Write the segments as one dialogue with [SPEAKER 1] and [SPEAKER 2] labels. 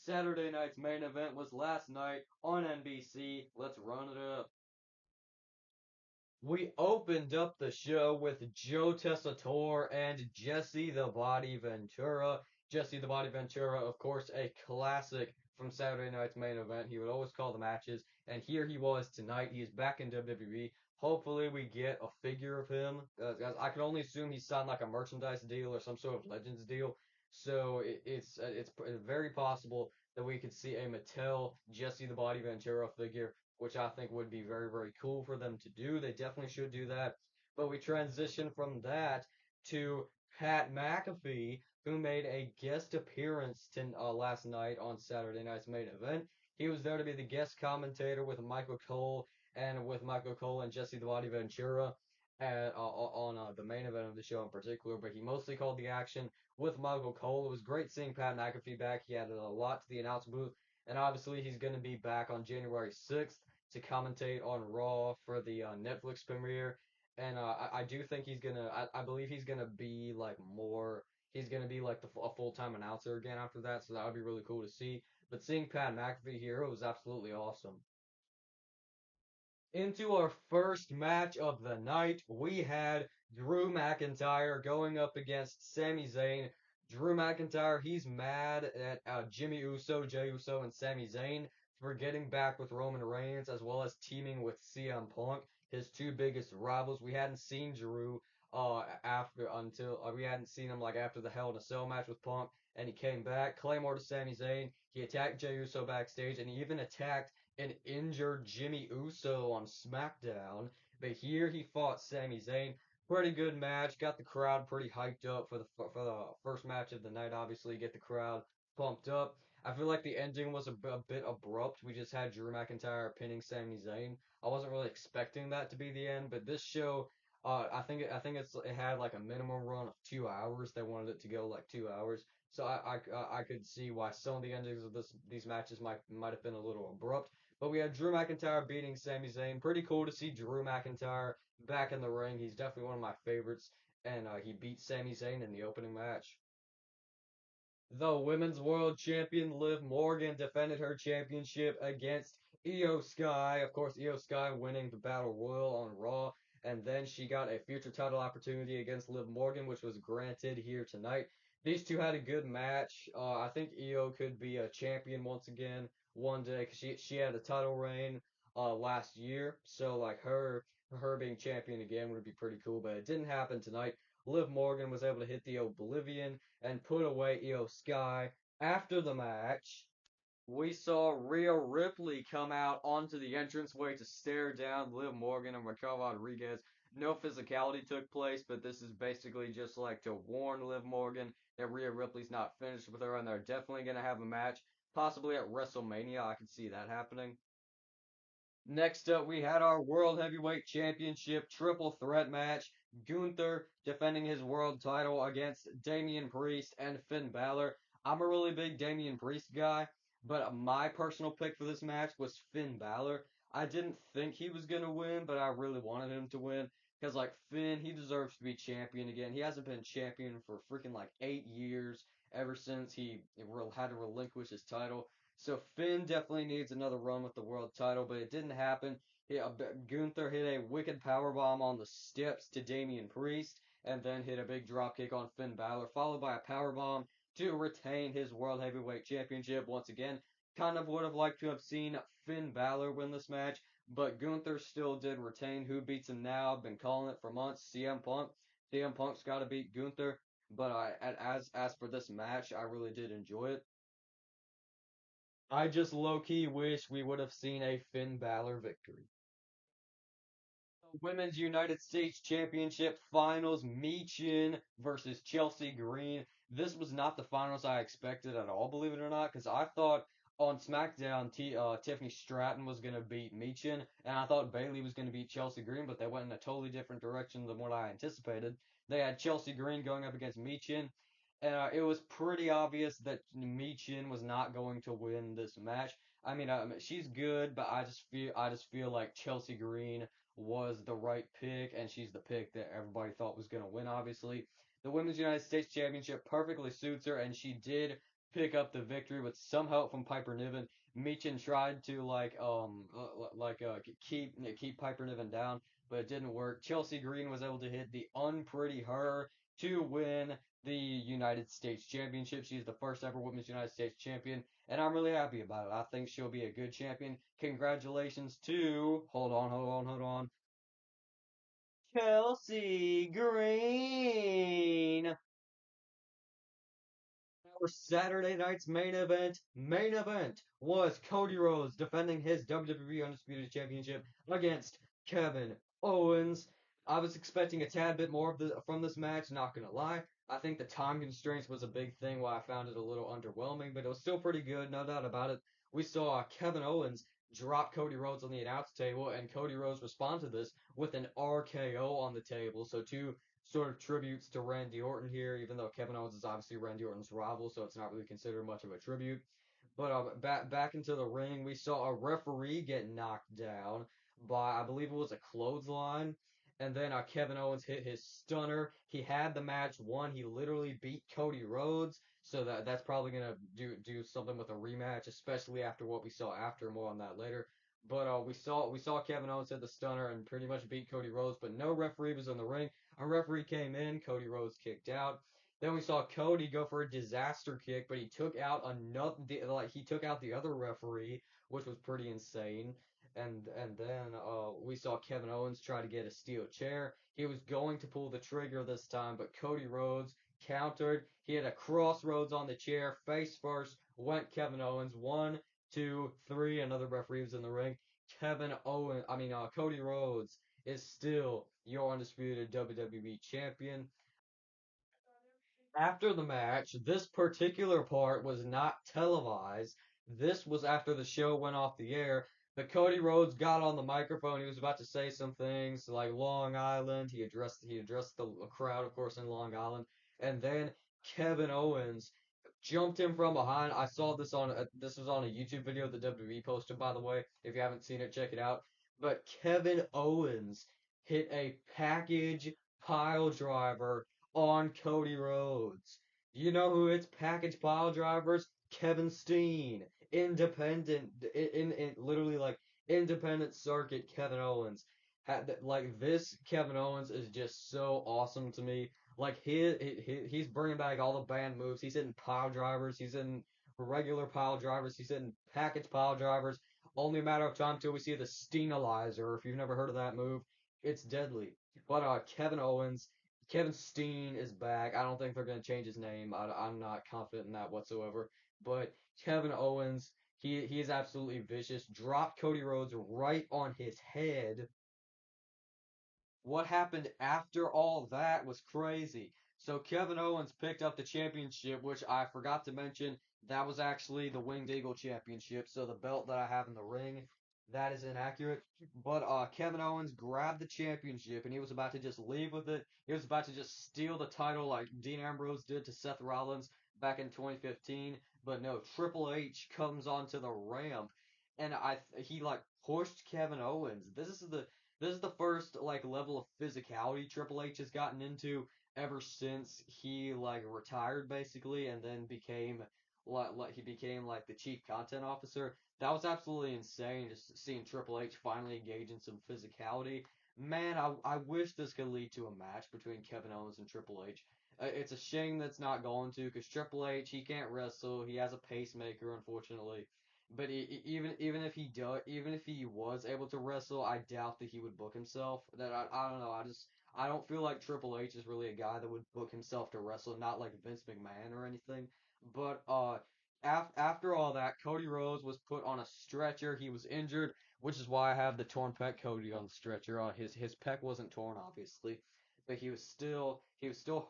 [SPEAKER 1] Saturday night's main event was last night on NBC. Let's run it up. We opened up the show with Joe Tessitore and Jesse the Body Ventura. Jesse the Body Ventura, of course, a classic from Saturday night's main event. He would always call the matches, and here he was tonight. He is back in WWE. Hopefully, we get a figure of him. Guys, I can only assume he signed like a merchandise deal or some sort of Legends deal. So it's very possible that we could see a Mattel Jesse the Body Ventura figure, which I think would be very, very cool for them to do. They definitely should do that. But we transition from that to Pat McAfee, who made a guest appearance last night on Saturday night's main event. He was there to be the guest commentator with Michael Cole and Jesse the Body Ventura on the main event of the show in particular. But he mostly called the action with Michael Cole. It was great seeing Pat McAfee back. He added a lot to the announce booth, and obviously he's going to be back on January 6th to commentate on Raw for the Netflix premiere. And I do think I believe he's gonna be like more. He's gonna be like a full-time announcer again after that. So that would be really cool to see. But seeing Pat McAfee here was absolutely awesome. Into our first match of the night, we had Drew McIntyre going up against Sami Zayn. Drew McIntyre, he's mad at Jimmy Uso, Jey Uso, and Sami Zayn for getting back with Roman Reigns as well as teaming with CM Punk, his two biggest rivals. We hadn't seen Drew after until we hadn't seen him like after the Hell in a Cell match with Punk, and he came back. Claymore to Sami Zayn. He attacked Jey Uso backstage, and he even attacked an injured Jimmy Uso on SmackDown, but here he fought Sami Zayn. Pretty good match. Got the crowd pretty hyped up for the first match of the night. Obviously, get the crowd pumped up. I feel like the ending was a bit abrupt. We just had Drew McIntyre pinning Sami Zayn. I wasn't really expecting that to be the end, but this show, it had like a minimum run of 2 hours. They wanted it to go like 2 hours. So I could see why some of the endings of these matches might have been a little abrupt. But we had Drew McIntyre beating Sami Zayn. Pretty cool to see Drew McIntyre back in the ring. He's definitely one of my favorites, and he beat Sami Zayn in the opening match. The Women's World Champion Liv Morgan defended her championship against Io Sky. Of course, Io Sky winning the Battle Royal on Raw, and then she got a future title opportunity against Liv Morgan, which was granted here tonight. These two had a good match. I think Io could be a champion once again one day because she had a title reign last year, so like her being champion again would be pretty cool. But it didn't happen tonight. Liv Morgan was able to hit the Oblivion and put away Io Sky. After the match, we saw Rhea Ripley come out onto the entranceway to stare down Liv Morgan and Raquel Rodriguez. No physicality took place, but this is basically just like to warn Liv Morgan that Rhea Ripley's not finished with her, and they're definitely going to have a match, possibly at WrestleMania. I could see that happening. Next up, we had our World Heavyweight Championship triple threat match. Gunther defending his world title against Damian Priest and Finn Balor. I'm a really big Damian Priest guy, but my personal pick for this match was Finn Balor. I didn't think he was going to win, but I really wanted him to win. Because, like, Finn, he deserves to be champion again. He hasn't been champion for freaking, like, 8 years, ever since he had to relinquish his title. So Finn definitely needs another run with the world title, but it didn't happen. Gunther hit a wicked powerbomb on the steps to Damian Priest, and then hit a big dropkick on Finn Balor, followed by a powerbomb to retain his World Heavyweight Championship once again. Kind of would have liked to have seen Finn Balor win this match, but Gunther still did retain. Who beats him now? I've been calling it for months. CM Punk. CM Punk's got to beat Gunther. But as for this match, I really did enjoy it. I just low key wish we would have seen a Finn Balor victory. Women's United States Championship Finals, Michin versus Chelsea Green. This was not the finals I expected at all, believe it or not, because I thought on SmackDown, Tiffany Stratton was going to beat Michin, and I thought Bayley was going to beat Chelsea Green, but they went in a totally different direction than what I anticipated. They had Chelsea Green going up against Michin, and it was pretty obvious that Michin was not going to win this match. I mean, she's good, but I just feel like Chelsea Green was the right pick, and she's the pick that everybody thought was going to win, obviously. The Women's United States Championship perfectly suits her, and she did pick up the victory with some help from Piper Niven. Michin tried to keep Piper Niven down, but it didn't work. Chelsea Green was able to hit the Unpretty Her to win the United States Championship. She's the first ever Women's United States Champion, and I'm really happy about it. I think she'll be a good champion. Congratulations to, hold on, Chelsea Green. Our Saturday night's main event was Cody Rhodes defending his WWE Undisputed Championship against Kevin Owens. I was expecting a tad bit more from this match, not gonna lie. I think the time constraints was a big thing why I found it a little underwhelming, but it was still pretty good, no doubt about it. We saw Kevin Owens drop Cody Rhodes on the announce table, and Cody Rhodes responded to this with an RKO on the table. So two sort of tributes to Randy Orton here, even though Kevin Owens is obviously Randy Orton's rival, so it's not really considered much of a tribute. But back into the ring, we saw a referee get knocked down by, I believe it was a clothesline, and then Kevin Owens hit his stunner. He had the match won. He literally beat Cody Rhodes, so that's probably gonna do something with a rematch, especially after what we saw after. More on that later. But we saw Kevin Owens hit the stunner and pretty much beat Cody Rhodes, but no referee was in the ring. A referee came in, Cody Rhodes kicked out. Then we saw Cody go for a disaster kick, but he took out he took out the other referee, which was pretty insane. And then we saw Kevin Owens try to get a steel chair. He was going to pull the trigger this time, but Cody Rhodes countered. He had a crossroads on the chair, face first. Went Kevin Owens. One, two, three. Another referee was in the ring. Cody Rhodes is still your undisputed WWE champion. After the match, this particular part was not televised. This was after the show went off the air. But Cody Rhodes got on the microphone. He was about to say some things like Long Island. He addressed the crowd, of course, in Long Island. And then Kevin Owens jumped him from behind. I saw this was on a YouTube video that WWE posted, by the way. If you haven't seen it, check it out. But Kevin Owens hit a package pile driver on Cody Rhodes. You know who hits package pile drivers? Kevin Steen, independent, in literally like independent circuit. Kevin Owens like this. Kevin Owens is just so awesome to me. Like he's bringing back all the band moves. He's hitting pile drivers. He's in regular pile drivers. He's hitting package pile drivers. Only a matter of time till we see the Steenalizer. If you've never heard of that move, it's deadly. But Kevin Steen is back. I don't think they're going to change his name. I'm not confident in that whatsoever. But Kevin Owens, he is absolutely vicious. Dropped Cody Rhodes right on his head. What happened after all that was crazy. So Kevin Owens picked up the championship, which I forgot to mention. That was actually the Winged Eagle Championship. So the belt that I have in the ring, that is inaccurate. But Kevin Owens grabbed the championship and he was about to just leave with it. He was about to just steal the title like Dean Ambrose did to Seth Rollins back in 2015. But no, Triple H comes onto the ramp and he like pushed Kevin Owens. This is the first like level of physicality Triple H has gotten into ever since he like retired basically and then became like the chief content officer. That was absolutely insane just seeing Triple H finally engage in some physicality. Man, I wish this could lead to a match between Kevin Owens and Triple H. It's a shame that's not going to because Triple H he can't wrestle. He has a pacemaker unfortunately. But even if he was able to wrestle, I doubt that he would book himself. I don't know. I don't feel like Triple H is really a guy that would book himself to wrestle, not like Vince McMahon or anything. But after all that, Cody Rhodes was put on a stretcher. He was injured, which is why I have the torn pec Cody on the stretcher. His pec wasn't torn, obviously, but he was still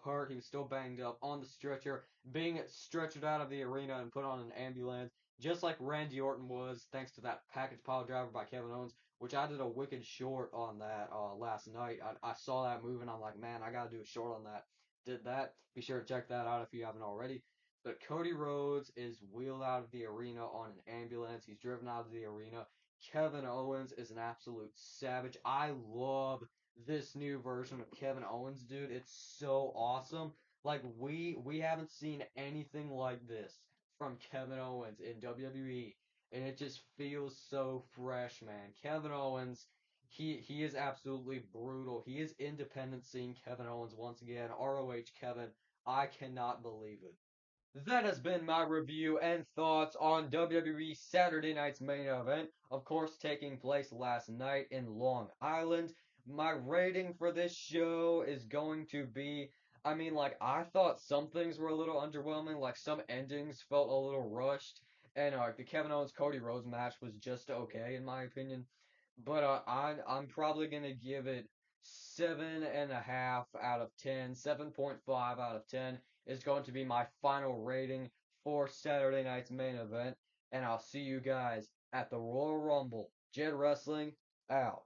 [SPEAKER 1] hurt. He was still banged up on the stretcher, being stretchered out of the arena and put on an ambulance just like Randy Orton was, thanks to that package pile driver by Kevin Owens, which I did a wicked short on that last night. I saw that move and I'm like, man, I gotta do a short on that. Did that. Be sure to check that out if you haven't already. But Cody Rhodes is wheeled out of the arena on an ambulance. He's driven out of the arena. Kevin Owens is an absolute savage. I love this new version of Kevin Owens, dude. It's so awesome. Like we haven't seen anything like this from Kevin Owens in WWE, and it just feels so fresh, man. Kevin Owens, he is absolutely brutal. He is independent seeing Kevin Owens once again. ROH Kevin, I cannot believe it. That has been my review and thoughts on WWE Saturday night's main event, of course, taking place last night in Long Island. My rating for this show is going to be, I mean, like, I thought some things were a little underwhelming, like, some endings felt a little rushed, and, the Kevin Owens Cody Rhodes match was just okay, in my opinion. But, I'm probably gonna give it 7.5 out of 10, 7.5 out of 10 is going to be my final rating for Saturday night's main event. And I'll see you guys at the Royal Rumble. Jed Wrestling out.